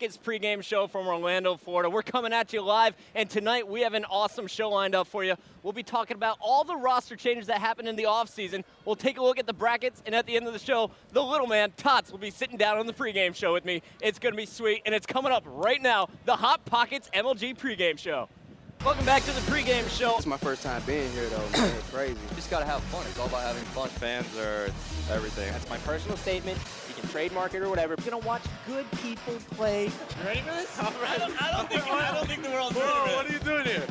Buckets pregame show from Orlando, Florida. We're coming at you live, and tonight we have an awesome show lined up for you. We'll be talking about all the roster changes that happened in the offseason. We'll take a look at the brackets, and at the end of the show, the little man, Tots, will be sitting down on the pregame show with me. It's going to be sweet, and it's coming up right now, the Hot Pockets MLG pregame show. Welcome back to the pregame show. It's my first time being here, though, man. It's crazy. Just gotta have fun. It's all about having fun. Fans are everything. That's my personal statement. You can trademark it or whatever. We're gonna watch good people play. You ready for this? All right. I don't think the world's ready for this. What are you doing here?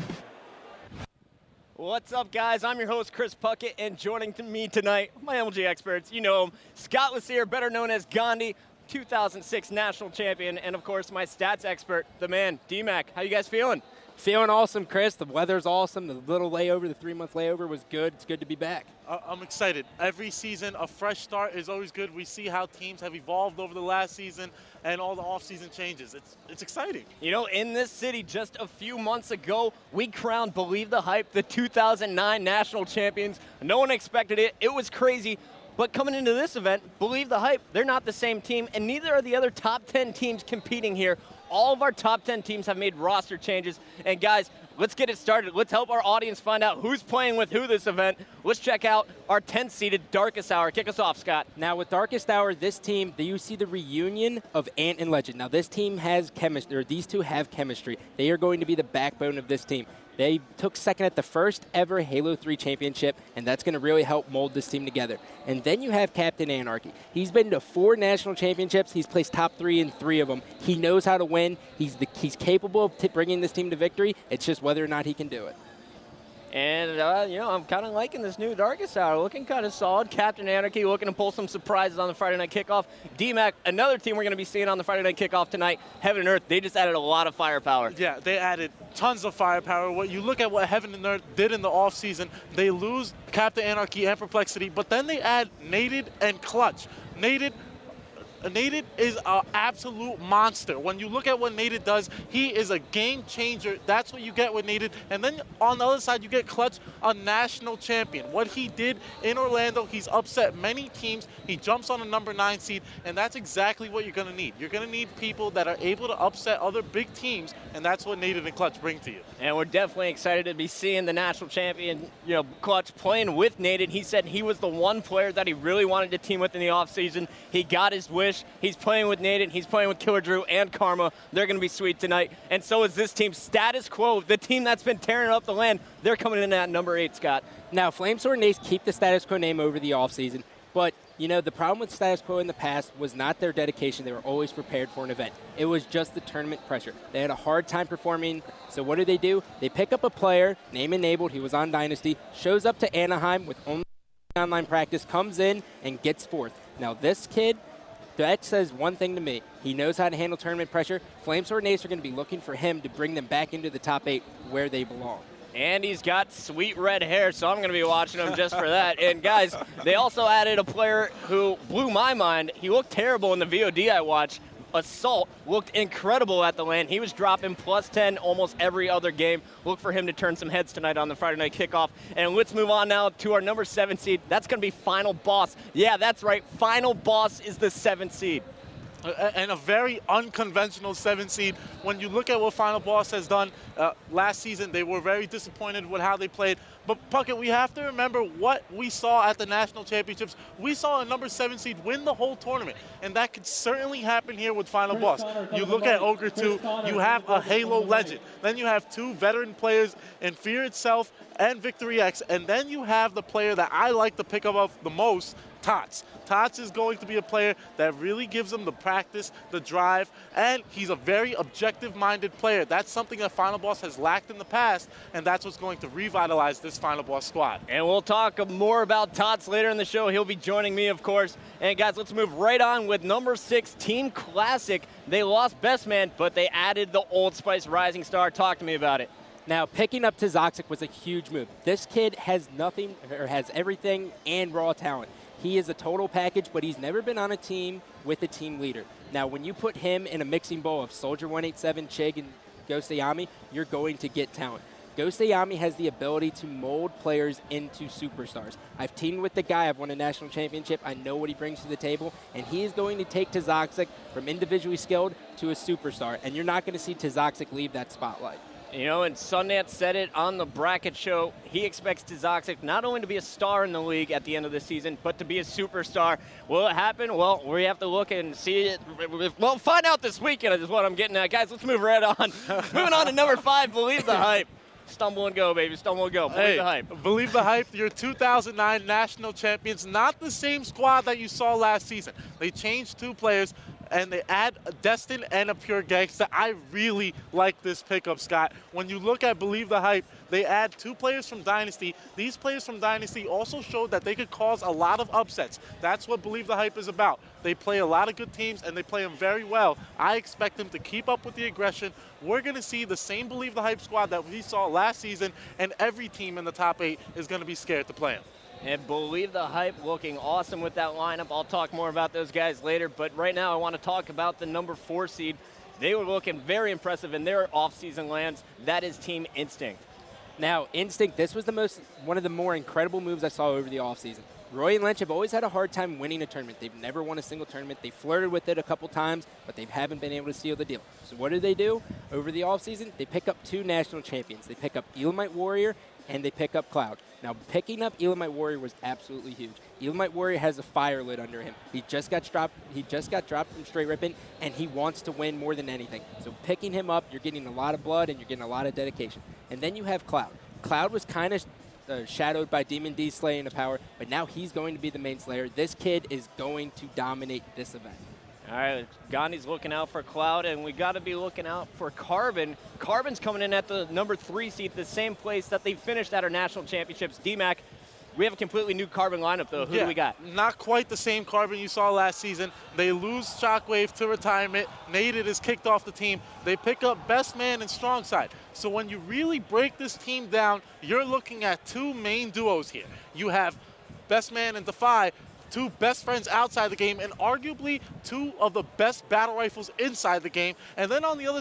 What's up, guys? I'm your host, Chris Puckett, and joining me tonight, my MLG experts, you know him, Scott Lassier, better known as Gandhi, 2006 national champion, and of course, my stats expert, the man, D-Mac. How you guys feeling? Feeling awesome, Chris. The weather's awesome. The little layover, the 3-month layover was good. It's good to be back. I'm excited. Every season, a fresh start is always good. We see how teams have evolved over the last season and all the off-season changes. It's exciting. You know, in this city just a few months ago, we crowned, believe the hype, the 2009 national champions. No one expected it. It was crazy. But coming into this event, believe the hype, they're not the same team, and neither are the other top 10 teams competing here. All of our top 10 teams have made roster changes. And guys, let's get it started. Let's help our audience find out who's playing with who this event. Let's check out our 10th-seeded Darkest Hour. Kick us off, Scott. Now, with Darkest Hour, this team, you see the reunion of Ant and Legend. Now, this team has chemistry, or these two have chemistry. They are going to be the backbone of this team. They took second at the first ever Halo 3 championship, and that's going to really help mold this team together. And then you have Captain Anarchy. He's been to 4 national championships. He's placed top 3 in 3 of them. He knows how to win. He's capable of bringing this team to victory. It's just whether or not he can do it. And, you know, I'm kind of liking this new Darkest Hour. Looking kind of solid. Captain Anarchy looking to pull some surprises on the Friday Night Kickoff. D-Mac, another team we're going to be seeing on the Friday Night Kickoff tonight, Heaven and Earth. They just added a lot of firepower. Yeah, they added tons of firepower. What you look at what Heaven and Earth did in the offseason, they lose Captain Anarchy and Perplexity, but then they add Nated and Clutch. Nated is an absolute monster. When you look at what Nated does, he is a game changer. That's what you get with Nated. And then on the other side, you get Clutch, a national champion. What he did in Orlando, he's upset many teams. He jumps on a number 9 seed, and that's exactly what you're going to need. You're going to need people that are able to upset other big teams, and that's what Nated and Clutch bring to you. And we're definitely excited to be seeing the national champion, you know, Clutch, playing with Nated. He said he was the one player that he really wanted to team with in the offseason. He got his wish. He's playing with Nated. He's playing with Killer Drew and Karma. They're going to be sweet tonight. And so is this team, Status Quo, the team that's been tearing up the land. They're coming in at number 8, Scott. Now, Flamesword and Ace keep the Status Quo name over the offseason, but you know, the problem with Status Quo in the past was not their dedication. They were always prepared for an event. It was just the tournament pressure. They had a hard time performing, so what do? They pick up a player, name enabled, he was on Dynasty, shows up to Anaheim with only online practice, comes in and gets 4th. Now, this kid, that says one thing to me. He knows how to handle tournament pressure. Flamesword and Ace are going to be looking for him to bring them back into the top 8 where they belong. And he's got sweet red hair, so I'm going to be watching him just for that. And, guys, they also added a player who blew my mind. He looked terrible in the VOD I watched. Assault looked incredible at the LAN. He was dropping plus 10 almost every other game. Look for him to turn some heads tonight on the Friday Night Kickoff. And let's move on now to our number 7 seed. That's going to be Final Boss. Yeah, that's right. Final Boss is the 7th seed. And a very unconventional 7 seed. When you look at what Final Boss has done last season, they were very disappointed with how they played. But Puckett, we have to remember what we saw at the national championships. We saw a number 7 seed win the whole tournament, and that could certainly happen here with Final Boss. You look at Ogre 2, you have a Halo legend. Then you have 2 veteran players in Fear Itself and Victory X, and then you have the player that I like to pick up of the most, Tots. Tots is going to be a player that really gives him the practice, the drive, and he's a very objective-minded player. That's something that Final Boss has lacked in the past, and that's what's going to revitalize this Final Boss squad. And we'll talk more about Tots later in the show. He'll be joining me, of course. And, guys, let's move right on with number 6, Team Classic. They lost Best Man, but they added the Old Spice Rising Star. Talk to me about it. Now, picking up Toxic was a huge move. This kid has nothing, or has everything and raw talent. He is a total package, but he's never been on a team with a team leader. Now, when you put him in a mixing bowl of Soldier 187, Chig, and Ghost Ayami, you're going to get talent. Ghost Ayami has the ability to mold players into superstars. I've teamed with the guy. I've won a national championship. I know what he brings to the table, and he is going to take Tazoxic from individually skilled to a superstar, and you're not going to see Tazoxic leave that spotlight. You know, and Sundance said it on the bracket show. He expects Tazoxic not only to be a star in the league at the end of the season, but to be a superstar. Will it happen? Well, we have to look and see it. Well, find out this weekend is what I'm getting at. Guys, let's move right on. Moving on to number 5, Believe the Hype. Stumble and go, baby. Stumble and go. Believe the Hype. Believe the Hype, your 2009 national champions. Not the same squad that you saw last season. They changed 2 players, and they add a Destin and a Pure Gangsta. I really like this pickup, Scott. When you look at Believe the Hype, they add 2 players from Dynasty. These players from Dynasty also showed that they could cause a lot of upsets. That's what Believe the Hype is about. They play a lot of good teams, and they play them very well. I expect them to keep up with the aggression. We're going to see the same Believe the Hype squad that we saw last season, and every team in the top 8 is going to be scared to play them. And Believe the Hype looking awesome with that lineup. I'll talk more about those guys later, but right now I want to talk about the number 4 seed. They were looking very impressive in their offseason lands. That is Team Instinct. Now, Instinct, this was one of the more incredible moves I saw over the offseason. Roy and Lynch have always had a hard time winning a tournament. They've never won a single tournament. They flirted with it a couple times, but they haven't been able to seal the deal. So what do? Over the offseason, they pick up 2 national champions. They pick up Elamite Warrior, and they pick up Cloud. Now, picking up Elamite Warrior was absolutely huge. Elamite Warrior has a fire lit under him. He just got dropped from Straight Rippin', and he wants to win more than anything. So picking him up, you're getting a lot of blood, and you're getting a lot of dedication. And then you have Cloud. Cloud was kind of shadowed by Demon D slaying the power, but now he's going to be the main slayer. This kid is going to dominate this event. All right, Gandhi's looking out for Cloud, and we got to be looking out for Carbon. Carbon's coming in at the number 3 seed, the same place that they finished at our national championships. D-Mac, we have a completely new Carbon lineup, though. Who do we got? Not quite the same Carbon you saw last season. They lose Shockwave to retirement. Naded is kicked off the team. They pick up Best Man and Strong Side. So when you really break this team down, you're looking at 2 main duos here. You have Best Man and Defy, 2 best friends outside the game, and arguably 2 of the best battle rifles inside the game. And then on the other